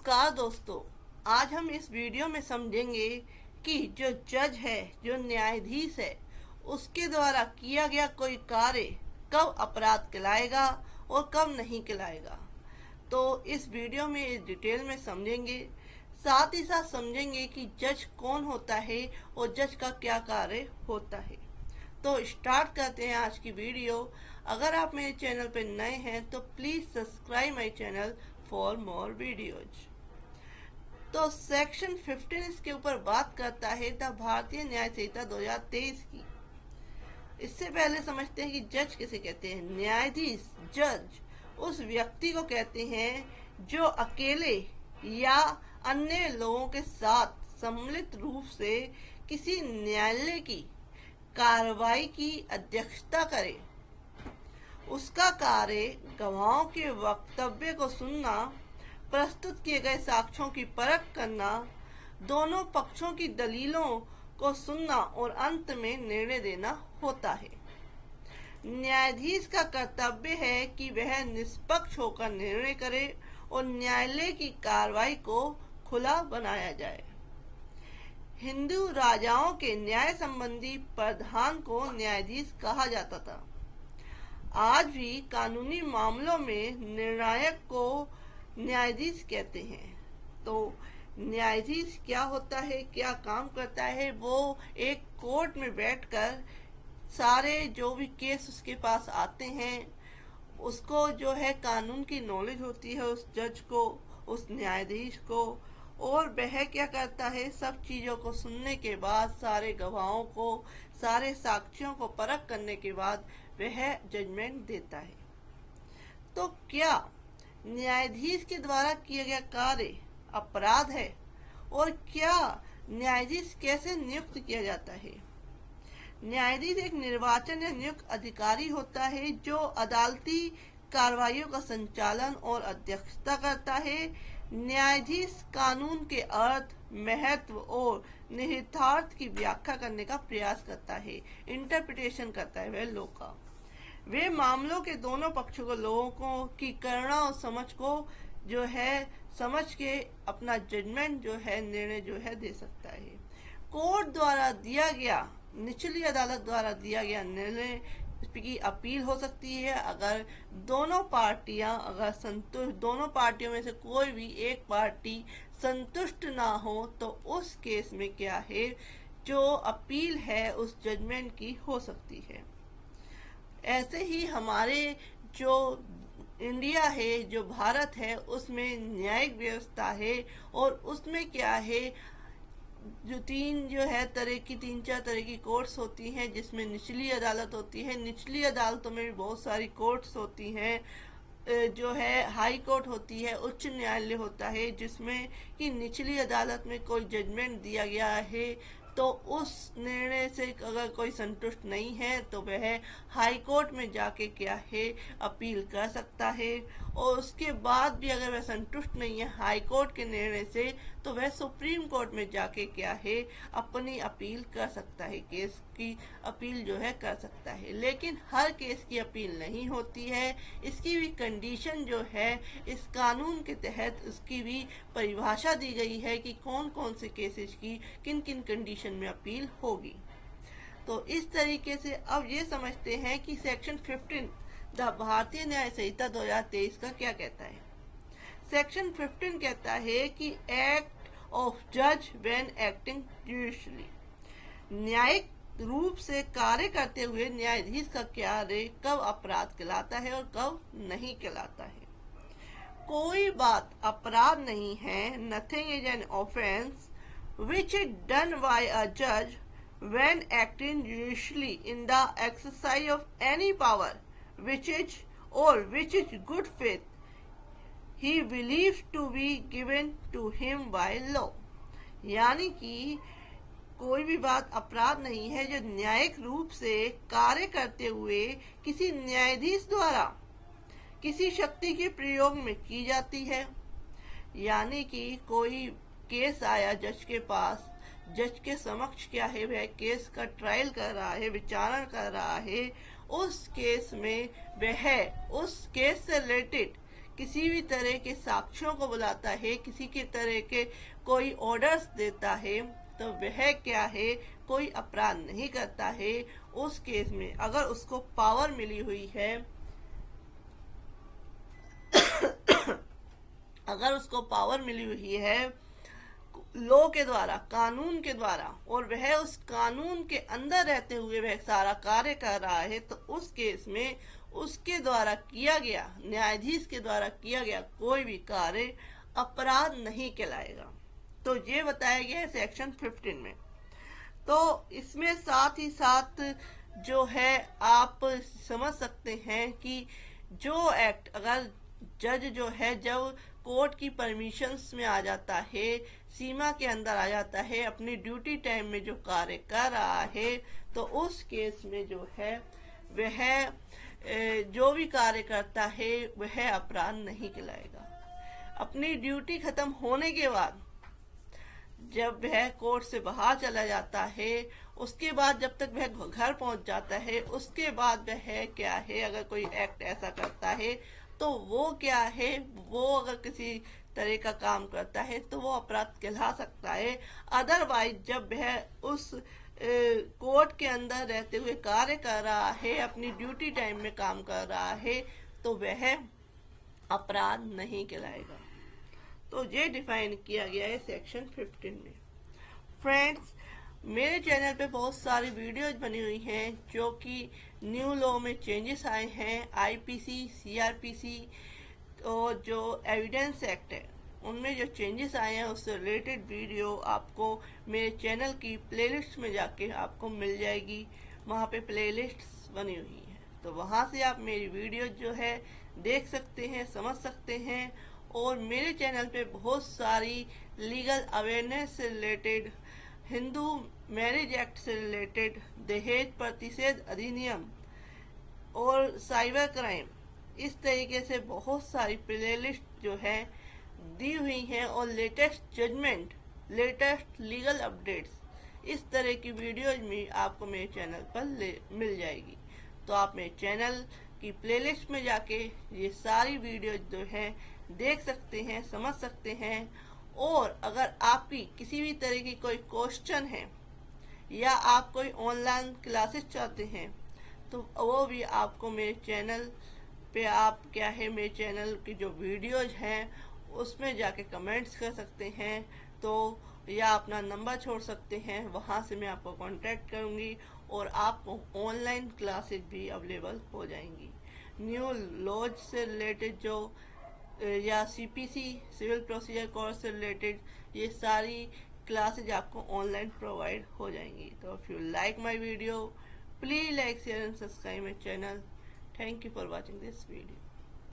नमस्कार दोस्तों, आज हम इस वीडियो में समझेंगे कि जो जज है, जो न्यायाधीश है, उसके द्वारा किया गया कोई कार्य कब अपराध कहलाएगा और कब नहीं कहलाएगा। तो इस वीडियो में इस डिटेल में समझेंगे। साथ ही साथ समझेंगे कि जज कौन होता है और जज का क्या कार्य होता है। तो स्टार्ट करते हैं आज की वीडियो। अगर आप मेरे चैनल पर नए हैं तो please subscribe my channel for more videos. तो सेक्शन 15 इसके ऊपर बात करता है द भारतीय न्याय संहिता 2023 की। इससे पहले समझते हैं कि जज किसे कहते हैं। न्यायाधीश, जज उस व्यक्ति को कहते हैं जो अकेले या अन्य लोगों के साथ सम्मिलित रूप से किसी न्यायालय की कार्रवाई की अध्यक्षता करे। उसका कार्य गवाहों के वक्तव्य को सुनना, प्रस्तुत किए गए साक्ष्यों की परख करना, दोनों पक्षों की दलीलों को सुनना और अंत में निर्णय देना होता है। न्यायाधीश का कर्तव्य है कि वह निष्पक्ष होकर निर्णय करे और न्यायालय की कार्रवाई को खुला बनाया जाए। हिंदू राजाओं के न्याय संबंधी प्रधान को न्यायाधीश कहा जाता था। आज भी कानूनी मामलों में निर्णायक को न्यायाधीश कहते हैं। तो न्यायाधीश क्या होता है, क्या काम करता है? वो एक कोर्ट में बैठकर सारे जो भी केस उसके पास आते हैं, उसको जो है कानून की नॉलेज होती है उस जज को, उस न्यायाधीश को, और वह क्या करता है, सब चीजों को सुनने के बाद, सारे गवाहों को, सारे साक्ष्यों को परख करने के बाद वह जजमेंट देता है। तो क्या न्यायाधीश के द्वारा किया गया कार्य अपराध है और क्या न्यायाधीश कैसे नियुक्त किया जाता है? न्यायाधीश एक निर्वाचन या नियुक्त अधिकारी होता है जो अदालती कार्रवाइयों का संचालन और अध्यक्षता करता है। न्यायाधीश कानून के अर्थ, महत्व और निहितार्थ की व्याख्या करने का प्रयास करता है, इंटरप्रिटेशन करता है वह लॉ का। वे मामलों के दोनों पक्षों को, लोगों की करुणा और समझ को जो है समझ के अपना जजमेंट जो है, निर्णय जो है दे सकता है। कोर्ट द्वारा दिया गया, निचली अदालत द्वारा दिया गया निर्णय की अपील हो सकती है। अगर दोनों पार्टियां दोनों पार्टियों में से कोई भी एक पार्टी संतुष्ट ना हो तो उस केस में क्या है, जो अपील है उस जजमेंट की हो सकती है। ऐसे ही हमारे जो इंडिया है, जो भारत है, उसमें न्यायिक व्यवस्था है और उसमें क्या है, जो तीन चार तरह की कोर्ट्स होती हैं, जिसमें निचली अदालत होती है। निचली अदालतों में भी बहुत सारी कोर्ट्स होती हैं, जो है हाई कोर्ट होती है, उच्च न्यायालय होता है, जिसमें कि निचली अदालत में कोई जजमेंट दिया गया है तो उस निर्णय से अगर कोई संतुष्ट नहीं है तो वह हाई कोर्ट में जाके क्या है, अपील कर सकता है। और उसके बाद भी अगर वह संतुष्ट नहीं है हाई कोर्ट के निर्णय से तो वह सुप्रीम कोर्ट में जाके क्या है, अपनी अपील कर सकता है, केस की अपील जो है कर सकता है। लेकिन हर केस की अपील नहीं होती है। इसकी भी कंडीशन जो है इस कानून के तहत उसकी भी परिभाषा दी गई है कि कौन कौन से केसेस की किन किन कंडीशन में अपील होगी। तो इस तरीके से अब ये समझते हैं कि सेक्शन 15 द भारतीय न्याय संहिता 2023 का क्या कहता है। सेक्शन 15 कहता है कि एक्ट ऑफ जज व्हेन एक्टिंग जुडिशली, न्यायिक रूप से कार्य करते हुए न्यायाधीश का कार्य कब अपराध कहलाता है और कब नहीं कहलाता है। कोई बात अपराध नहीं है। Nothing is an offence which is done by a judge when acting judicially in the exercise of any power which is good faith he believes to be given to him by law। यानी कि कोई भी बात अपराध नहीं है जो न्यायिक रूप से कार्य करते हुए किसी न्यायाधीश द्वारा किसी शक्ति के प्रयोग में की जाती है। यानी कि कोई केस आया जज के पास, जज के समक्ष क्या है, वह केस का ट्रायल कर रहा है, विचारण कर रहा है। उस केस में वह उस केस से रिलेटेड किसी भी तरह के साक्ष्यों को बुलाता है, किसी के तरह के कोई ऑर्डर्स देता है, तो वह क्या है, कोई अपराध नहीं करता है। उस केस में अगर उसको पावर मिली हुई है अगर उसको पावर मिली हुई है लॉ के द्वारा, कानून के द्वारा, और वह उस कानून के अंदर रहते हुए वह सारा कार्य कर रहा है, तो उस केस में उसके द्वारा किया गया, न्यायाधीश के द्वारा किया गया कोई भी कार्य अपराध नहीं कहलाएगा। तो ये बताया गया है सेक्शन 15 में। तो इसमें साथ ही साथ जो है आप समझ सकते हैं कि जो एक्ट अगर जज जो है जब कोर्ट की परमिशंस में आ जाता है, सीमा के अंदर आ जाता है, अपनी ड्यूटी टाइम में जो कार्य कर रहा है, तो उस केस में जो है वह जो भी कार्य करता है वह अपराध नहीं कहलाएगा। अपनी ड्यूटी खत्म होने के बाद जब वह कोर्ट से बाहर चला जाता है, उसके बाद जब तक वह घर पहुंच जाता है, उसके बाद वह क्या है, अगर कोई एक्ट ऐसा करता है तो वो क्या है, वो अगर किसी तरह का काम करता है तो वो अपराध कहला सकता है। अदरवाइज जब वह उस कोर्ट के अंदर रहते हुए कार्य कर रहा है, अपनी ड्यूटी टाइम में काम कर रहा है, तो वह अपराध नहीं कहलाएगा। तो ये डिफाइन किया गया है सेक्शन 15 में। फ्रेंड्स, मेरे चैनल पे बहुत सारी वीडियोज बनी हुई हैं जो कि न्यू लॉ में चेंजेस आए हैं, आईपीसी, सीआरपीसी और जो एविडेंस एक्ट है उनमें जो चेंजेस आए हैं उससे रिलेटेड वीडियो आपको मेरे चैनल की प्लेलिस्ट में जाके आपको मिल जाएगी। वहाँ पे प्लेलिस्ट्स बनी हुई हैं, तो वहाँ से आप मेरी वीडियो जो है देख सकते हैं, समझ सकते हैं। और मेरे चैनल पे बहुत सारी लीगल अवेयरनेस से रिलेटेड, हिंदू मैरिज एक्ट से रिलेटेड, दहेज प्रतिषेध अधिनियम और साइबर क्राइम, इस तरीके से बहुत सारी प्लेलिस्ट जो है दी हुई हैं, और latest judgement, latest legal updates, इस तरह की वीडियोज में आपको मेरे चैनल पर मिल जाएगी। तो आप मेरे चैनल की प्लेलिस्ट में जाके ये सारी वीडियोज जो है देख सकते हैं, समझ सकते हैं। और अगर आपकी किसी भी तरह की कोई क्वेश्चन है या आप कोई ऑनलाइन क्लासेस चाहते हैं, तो वो भी आपको मेरे चैनल पे आप क्या है, मेरे चैनल की जो वीडियोज हैं उसमें जाके कमेंट्स कर सकते हैं, तो या अपना नंबर छोड़ सकते हैं, वहाँ से मैं आपको कांटेक्ट करूँगी और आपको ऑनलाइन क्लासेस भी अवेलेबल हो जाएंगी। न्यू लॉज से रिलेटेड जो या सीपीसी, सिविल प्रोसीजर कोर्स से रिलेटेड, ये सारी क्लासेज आपको ऑनलाइन प्रोवाइड हो जाएंगी। तो if you like my video, please like, share and subscribe my channel. Thank you for watching this video.